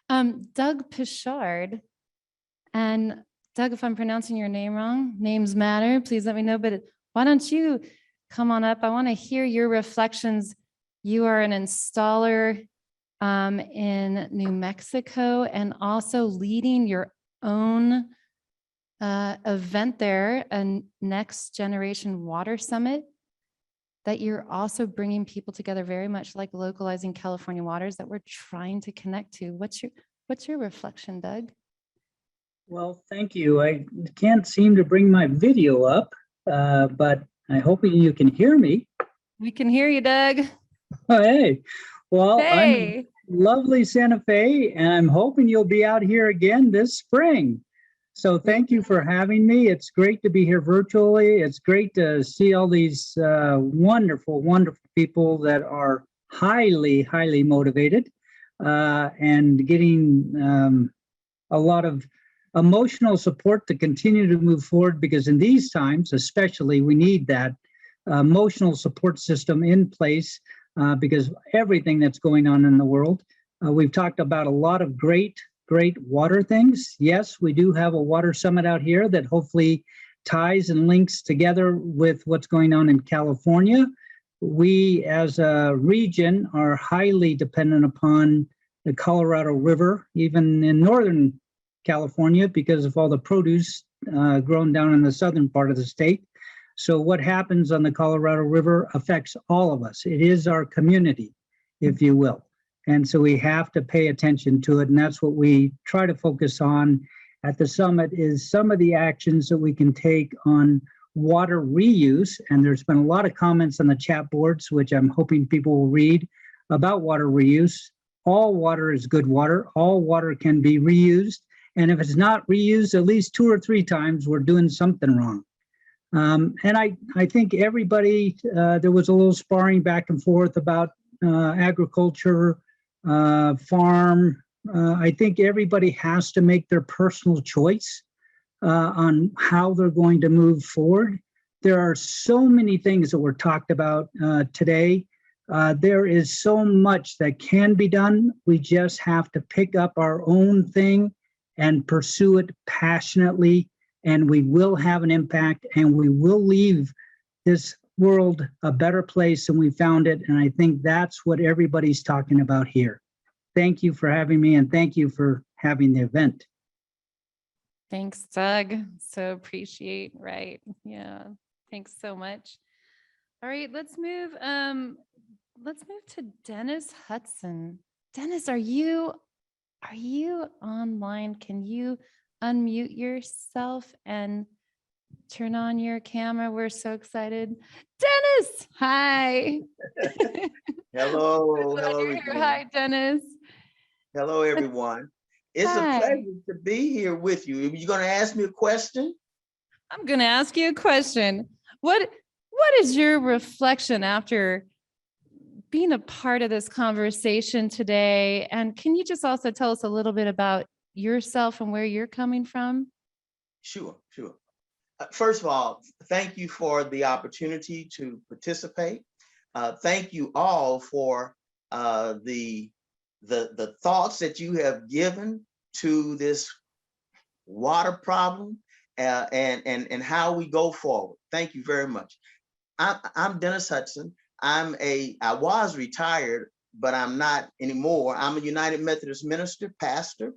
Doug Pichard. And Doug, if I'm pronouncing your name wrong, names matter. Please let me know. But why don't you come on up? I want to hear your reflections. You are an installer in New Mexico and also leading your own event there, a Next Generation Water Summit that you're also bringing people together, very much like Localizing California Waters that we're trying to connect to. What's your reflection, Doug? Well, thank you. I can't seem to bring my video up, but I hope you can hear me. We can hear you, Doug. Oh, hey, well, I'm in Hey. lovely Santa Fe, and I'm hoping you'll be out here again this spring. So thank you for having me. It's great to be here virtually. It's great to see all these wonderful, wonderful people that are highly, highly motivated and getting a lot of emotional support to continue to move forward, because in these times, especially, we need that emotional support system in place because everything that's going on in the world. We've talked about a lot of great water things. Yes, we do have a water summit out here that hopefully ties and links together with what's going on in California. We as a region are highly dependent upon the Colorado River, even in Northern California, because of all the produce grown down in the southern part of the state. So what happens on the Colorado River affects all of us. It is our community, if you will. And so we have to pay attention to it. And that's what we try to focus on at the summit, is some of the actions that we can take on water reuse. And there's been a lot of comments on the chat boards, which I'm hoping people will read, about water reuse. All water is good water. All water can be reused. And if it's not reused at least 2 or 3 times, we're doing something wrong. And I think everybody, there was a little sparring back and forth about agriculture, farm. I think everybody has to make their personal choice on how they're going to move forward. There are so many things that were talked about today. There is so much that can be done. We just have to pick up our own thing and pursue it passionately, and we will have an impact, and we will leave this world a better place than we found it. And I think that's what everybody's talking about here. Thank you for having me, and thank you for having the event. Thanks, Doug. So appreciate, right? Yeah. Thanks so much. All right, let's move to Dennis Hudson. Dennis, are you online? Can you unmute yourself and turn on your camera? We're so excited. Dennis, hi. Hello. Hi, Dennis. Hello, everyone. It's Hi. a pleasure to be here with you. You're going to ask me a question? I'm going to ask you a question. What is your reflection after being a part of this conversation today? And can you just also tell us a little bit about yourself and where you're coming from? Sure. First of all, thank you for the opportunity to participate. Thank you all for the thoughts that you have given to this water problem and how we go forward. Thank you very much. I'm Dennis Hudson. I was retired, but I'm not anymore. I'm a United Methodist minister, pastor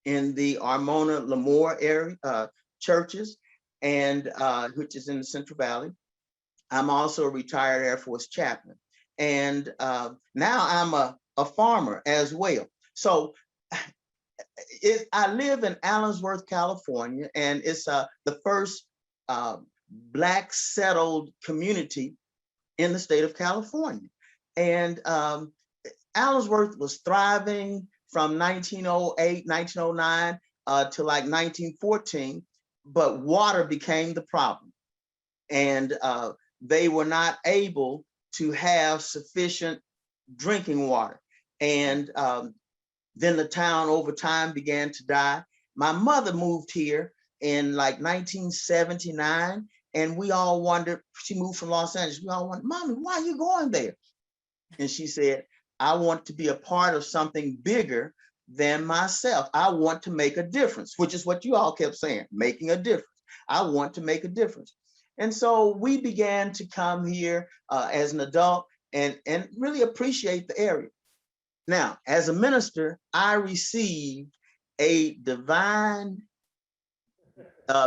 in the Armona Lemoore area churches, and which is in the Central Valley. I'm also a retired Air Force chaplain, and now I'm a farmer as well. So I live in Allensworth, California, and it's the first Black settled community in the state of California. And Allensworth was thriving from 1908, 1909 to like 1914, but water became the problem. And they were not able to have sufficient drinking water. And then the town over time began to die. My mother moved here in like 1979, and we all wondered, she moved from Los Angeles, we all wondered, Mommy, why are you going there? And she said, I want to be a part of something bigger than myself. I want to make a difference, which is what you all kept saying, making a difference. I want to make a difference. And so we began to come here as an adult and really appreciate the area. Now, as a minister, I received a divine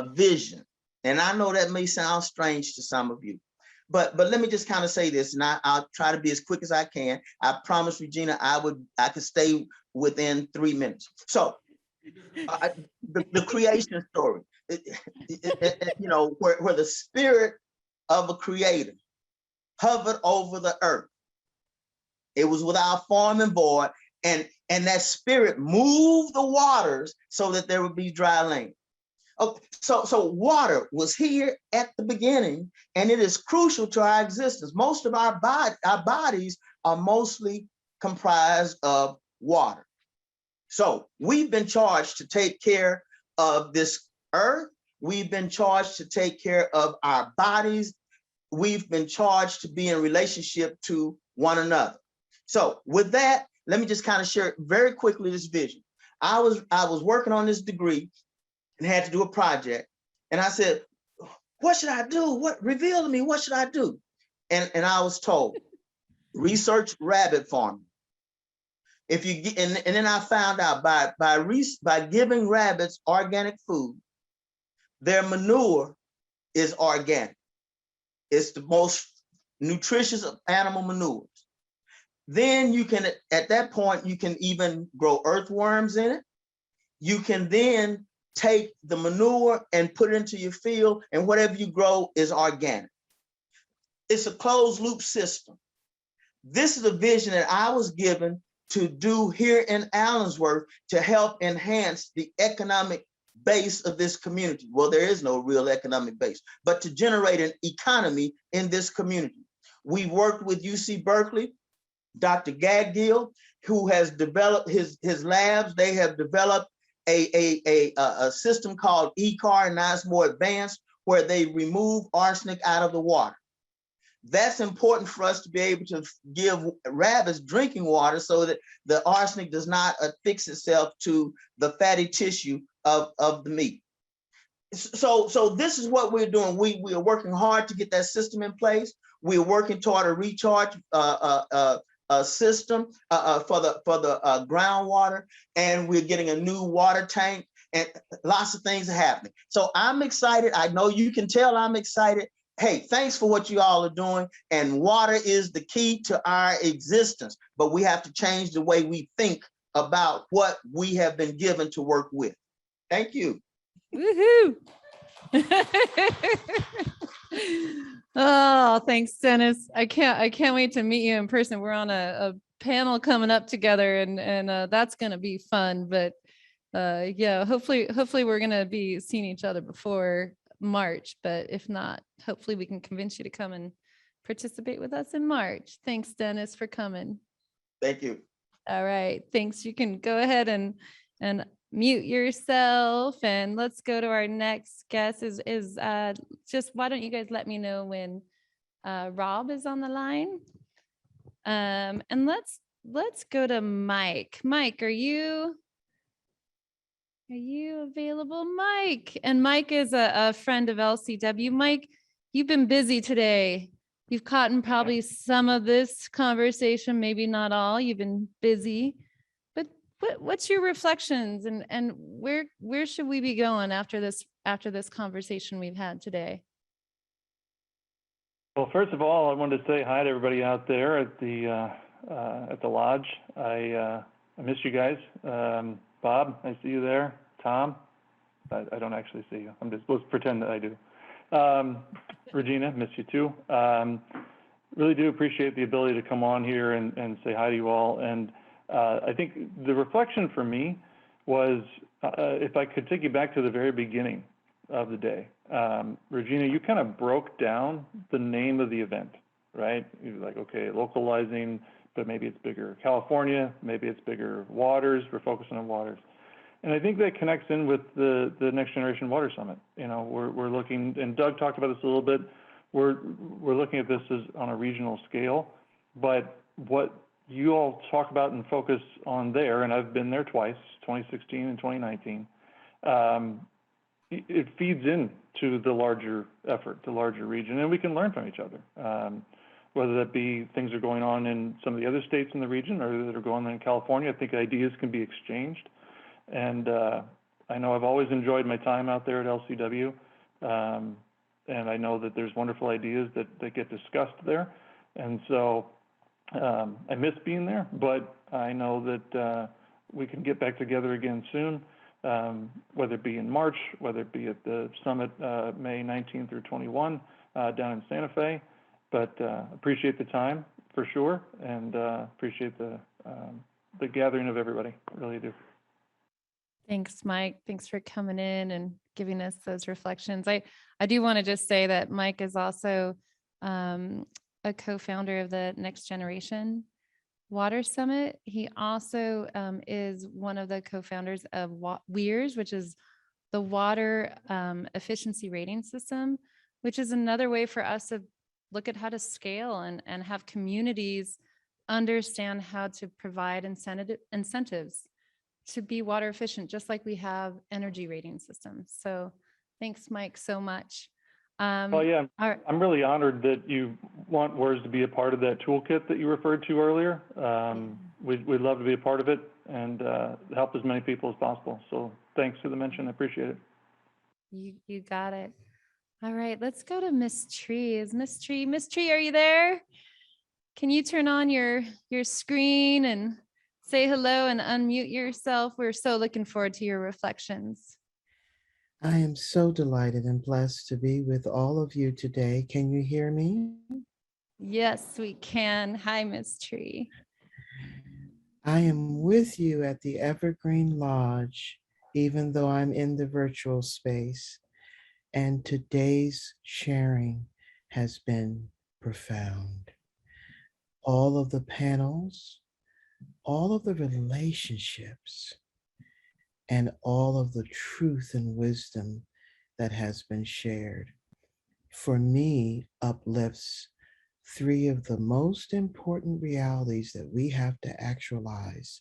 vision. And I know that may sound strange to some of you, but let me just kind of say this, and I'll try to be as quick as I can. I promised Regina I could stay within 3 minutes. So the creation story, you know, where the spirit of a creator hovered over the earth. It was without form and void, and that spirit moved the waters so that there would be dry land. Okay, so water was here at the beginning, and it is crucial to our existence. Most of our bodies are mostly comprised of water. So we've been charged to take care of this earth. We've been charged to take care of our bodies. We've been charged to be in relationship to one another. So with that, let me just kind of share very quickly this vision. I was working on this degree and had to do a project. And I said, what should I do? Reveal to me, what should I do? And I was told, research rabbit farming. If you get, and then I found out by giving rabbits organic food, their manure is organic. It's the most nutritious of animal manures. Then you can, at that point, you can even grow earthworms in it. You can then take the manure and put it into your field, and whatever you grow is organic. It's a closed loop system. This is a vision that I was given to do here in Allensworth to help enhance the economic base of this community. Well, there is no real economic base, but to generate an economy in this community. We worked with UC Berkeley, Dr. Gaggill, who has developed his labs. They have developed a system called ECAR, and now it's more advanced, where they remove arsenic out of the water. That's important for us to be able to give rabbits drinking water so that the arsenic does not affix itself to the fatty tissue of the meat. So this is what we're doing. We are working hard to get that system in place. We're working toward a recharge system for the groundwater, and we're getting a new water tank, and lots of things are happening. So I'm excited. I know you can tell I'm excited. Hey, thanks for what you all are doing. And water is the key to our existence, but we have to change the way we think about what we have been given to work with. Thank you. Woohoo! Oh, thanks, Dennis. I can't wait to meet you in person. We're on a panel coming up together, and that's gonna be fun. But yeah, hopefully we're gonna be seeing each other before March. But if not, hopefully we can convince you to come and participate with us in March. Thanks, Dennis, for coming. Thank you. All right, thanks. You can go ahead and mute yourself, and let's go to our next guest. Is just, why don't you guys let me know when Rob is on the line, and let's go to Mike. Mike, are you available, Mike? And Mike is a friend of LCW. Mike, you've been busy today. You've caught in probably some of this conversation, maybe not all. You've been busy. What's your reflections, and where should we be going after this conversation we've had today? Well, first of all, I wanted to say hi to everybody out there at the lodge. I missed you guys. Bob, I see you there. Tom, I don't actually see you. Let's pretend that I do. Regina, miss you too. Really do appreciate the ability to come on here and say hi to you all. And I think the reflection for me was, if I could take you back to the very beginning of the day. Regina, you kind of broke down the name of the event, right? You were like, okay, localizing, but maybe it's bigger California, maybe it's bigger waters. We're focusing on waters. And I think that connects in with the Next Generation Water Summit. You know, we're looking, and Doug talked about this a little bit, we're looking at this as on a regional scale, but what you all talk about and focus on there, and I've been there twice, 2016 and 2019. It feeds into the larger effort, the larger region, and we can learn from each other. Whether that be things that are going on in some of the other states in the region or that are going on in California, I think ideas can be exchanged. And I know I've always enjoyed my time out there at LCW, and I know that there's wonderful ideas that get discussed there. And so I miss being there, but I know that we can get back together again soon, whether it be in March, whether it be at the summit May 19 through 21 down in Santa Fe. But appreciate the time for sure, and appreciate the gathering of everybody. I really do. Thanks, Mike. Thanks for coming in and giving us those reflections. I do want to just say that Mike is also a co-founder of the Next Generation Water Summit. He also is one of the co-founders of WEIRS, which is the Water Efficiency Rating System, which is another way for us to look at how to scale and have communities understand how to provide incentives to be water efficient, just like we have energy rating systems. So thanks, Mike, so much. Well, yeah, I'm really honored that you want WERS to be a part of that toolkit that you referred to earlier. We'd love to be a part of it and help as many people as possible. So thanks for the mention. I appreciate it. You got it. All right, let's go to Miss Tree. Miss Tree, are you there? Can you turn on your screen and say hello and unmute yourself? We're so looking forward to your reflections. I am so delighted and blessed to be with all of you today. Can you hear me? Yes, we can. Hi, Miss Tree. I am with you at the Evergreen Lodge, even though I'm in the virtual space. And today's sharing has been profound. All of the panels, all of the relationships, and all of the truth and wisdom that has been shared, for me, uplifts three of the most important realities that we have to actualize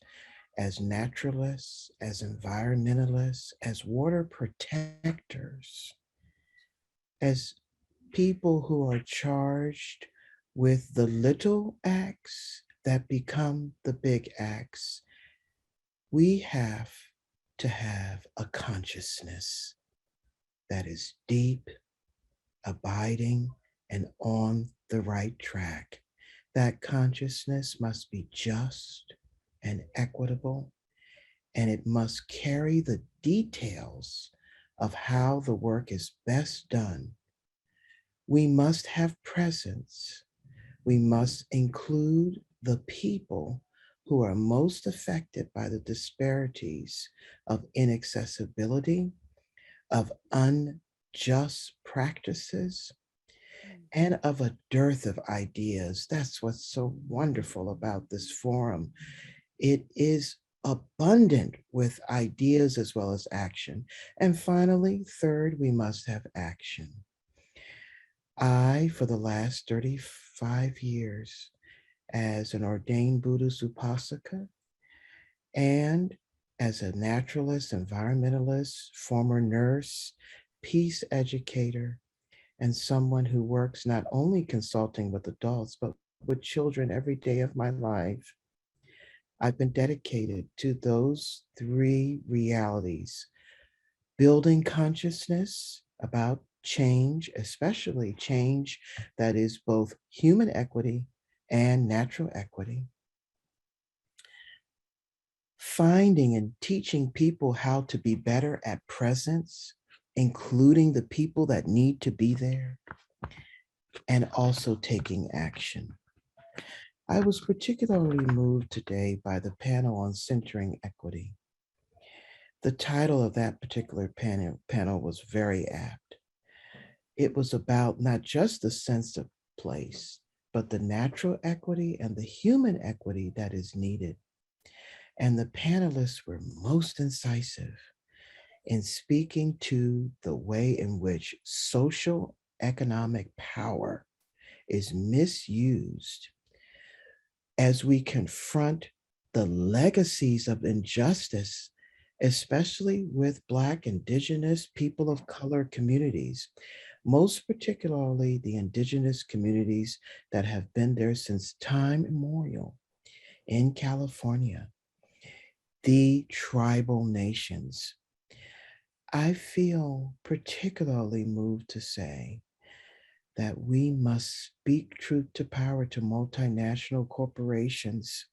as naturalists, as environmentalists, as water protectors, as people who are charged with the little acts that become the big acts. We have to have a consciousness that is deep, abiding, and on the right track. That consciousness must be just and equitable, and it must carry the details of how the work is best done. We must have presence. We must include the people who are most affected by the disparities of inaccessibility, of unjust practices, and of a dearth of ideas. That's what's so wonderful about this forum. It is abundant with ideas as well as action. And finally, third, we must have action. I, for the last 35 years, as an ordained Buddhist Upasaka, and as a naturalist, environmentalist, former nurse, peace educator, and someone who works not only consulting with adults, but with children every day of my life, I've been dedicated to those three realities: building consciousness about change, especially change that is both human equity and natural equity. Finding and teaching people how to be better at presence, including the people that need to be there, and also taking action. I was particularly moved today by the panel on centering equity. The title of that particular panel was very apt. It was about not just the sense of place, but the natural equity and the human equity that is needed. And the panelists were most incisive in speaking to the way in which social economic power is misused as we confront the legacies of injustice, especially with Black, Indigenous, people of color communities, most particularly the Indigenous communities that have been there since time immemorial in California, the tribal nations. I feel particularly moved to say that we must speak truth to power to multinational corporations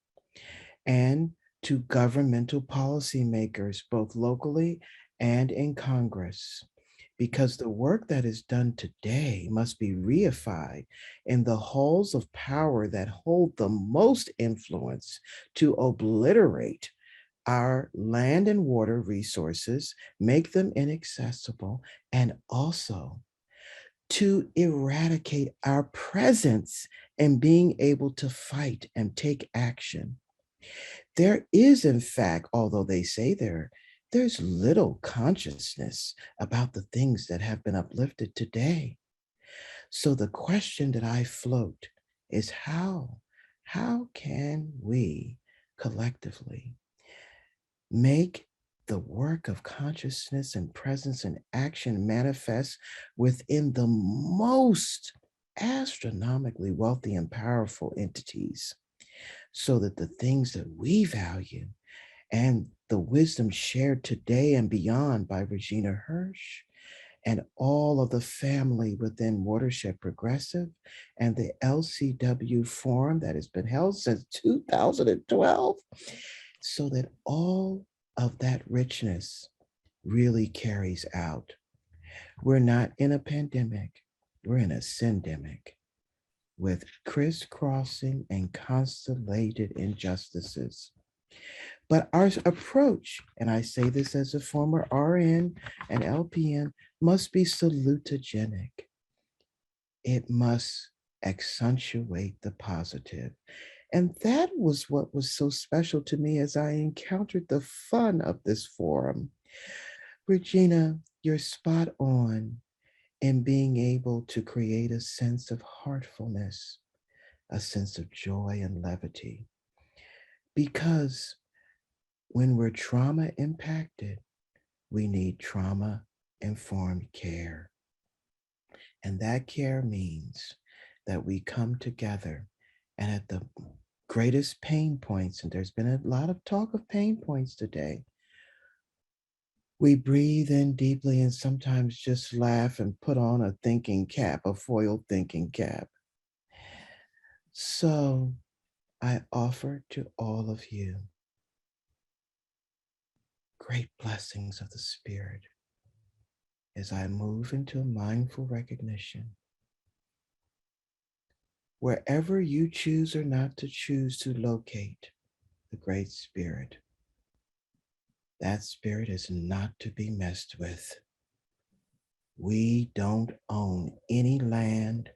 and to governmental policymakers, both locally and in Congress, because the work that is done today must be reified in the halls of power that hold the most influence to obliterate our land and water resources, make them inaccessible, and also to eradicate our presence in being able to fight and take action. There is, in fact, although they say there's little consciousness about the things that have been uplifted today. So the question that I float is how can we collectively make the work of consciousness and presence and action manifest within the most astronomically wealthy and powerful entities, so that the things that we value and the wisdom shared today and beyond by Regina Hirsch and all of the family within Watershed Progressive and the LCW Forum that has been held since 2012, so that all of that richness really carries out. We're not in a pandemic, we're in a syndemic with crisscrossing and constellated injustices. But our approach, and I say this as a former RN and LPN, must be salutogenic. It must accentuate the positive. And that was what was so special to me as I encountered the fun of this forum. Regina, you're spot on in being able to create a sense of heartfulness, a sense of joy and levity. Because when we're trauma impacted, we need trauma informed care. And that care means that we come together and at the greatest pain points, and there's been a lot of talk of pain points today, we breathe in deeply and sometimes just laugh and put on a thinking cap, a foil thinking cap. So I offer to all of you great blessings of the Spirit as I move into a mindful recognition. Wherever you choose or not to choose to locate the Great Spirit, that spirit is not to be messed with. We don't own any land,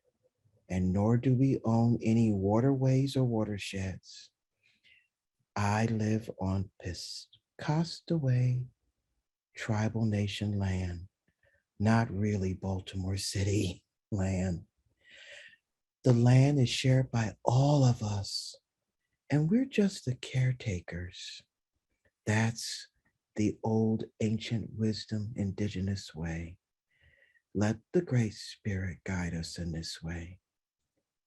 and nor do we own any waterways or watersheds. I live on Piscataway tribal nation land, not really Baltimore City land. The land is shared by all of us, and we're just the caretakers. That's the old ancient wisdom indigenous way. Let the Great Spirit guide us in this way.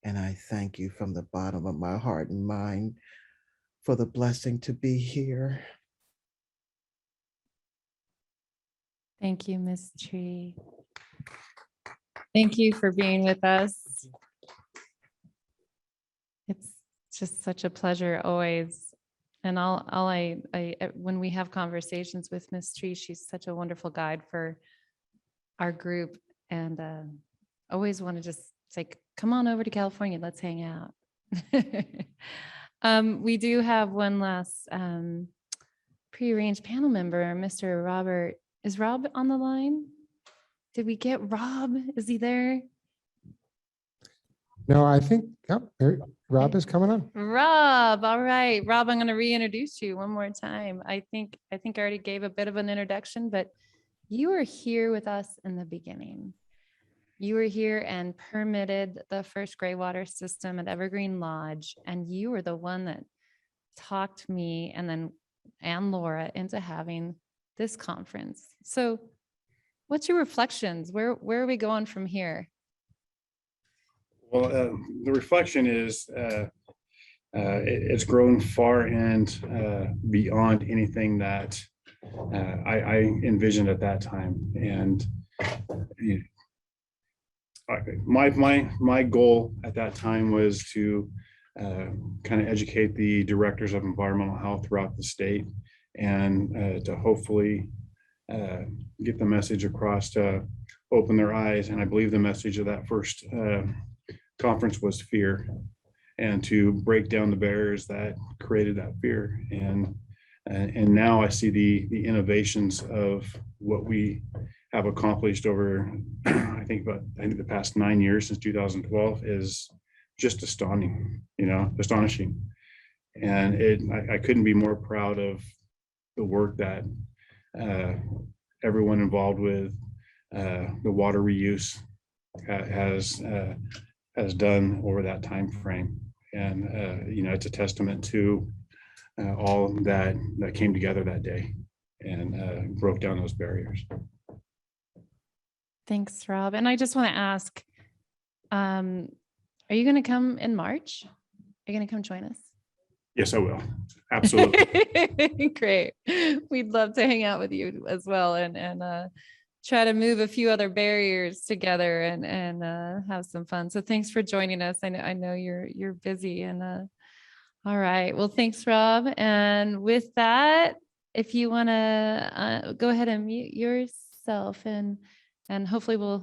And I thank you from the bottom of my heart and mind for the blessing to be here. Thank you, Miss Tree. Thank you for being with us. It's just such a pleasure always. And when we have conversations with Miss Tree, she's such a wonderful guide for our group. And always want to just say, come on over to California, let's hang out. We do have one last prearranged panel member, Mr. Robert. Is Rob on the line? Did we get Rob? Is he there? No, I think, yep, Rob is coming on. Rob, all right. Rob, I'm going to reintroduce you one more time. I think I already gave a bit of an introduction, but you were here with us in the beginning. You were here and permitted the first gray water system at Evergreen Lodge, and you were the one that talked me and Laura into having this conference. So what's your reflections? Where are we going from here? Well, the reflection is it's grown far and beyond anything that I envisioned at that time. And my goal at that time was to kind of educate the directors of environmental health throughout the state, and to hopefully get the message across to open their eyes. And I believe the message of that first conference was fear, and to break down the barriers that created that fear. And now I see the innovations of what we have accomplished over, I think the past 9 years since 2012 is just astonishing. And I couldn't be more proud of the work that everyone involved with the water reuse has done over that time frame. And it's a testament to all that came together that day and broke down those barriers. Thanks, Rob. And I just want to ask, are you going to come in March? Are you going to come join us? Yes, I will. Absolutely. Great. We'd love to hang out with you as well, and try to move a few other barriers together and have some fun. So thanks for joining us. I know you're busy, and all right. Well, thanks, Rob. And with that, if you want to go ahead and mute yourself, and hopefully we'll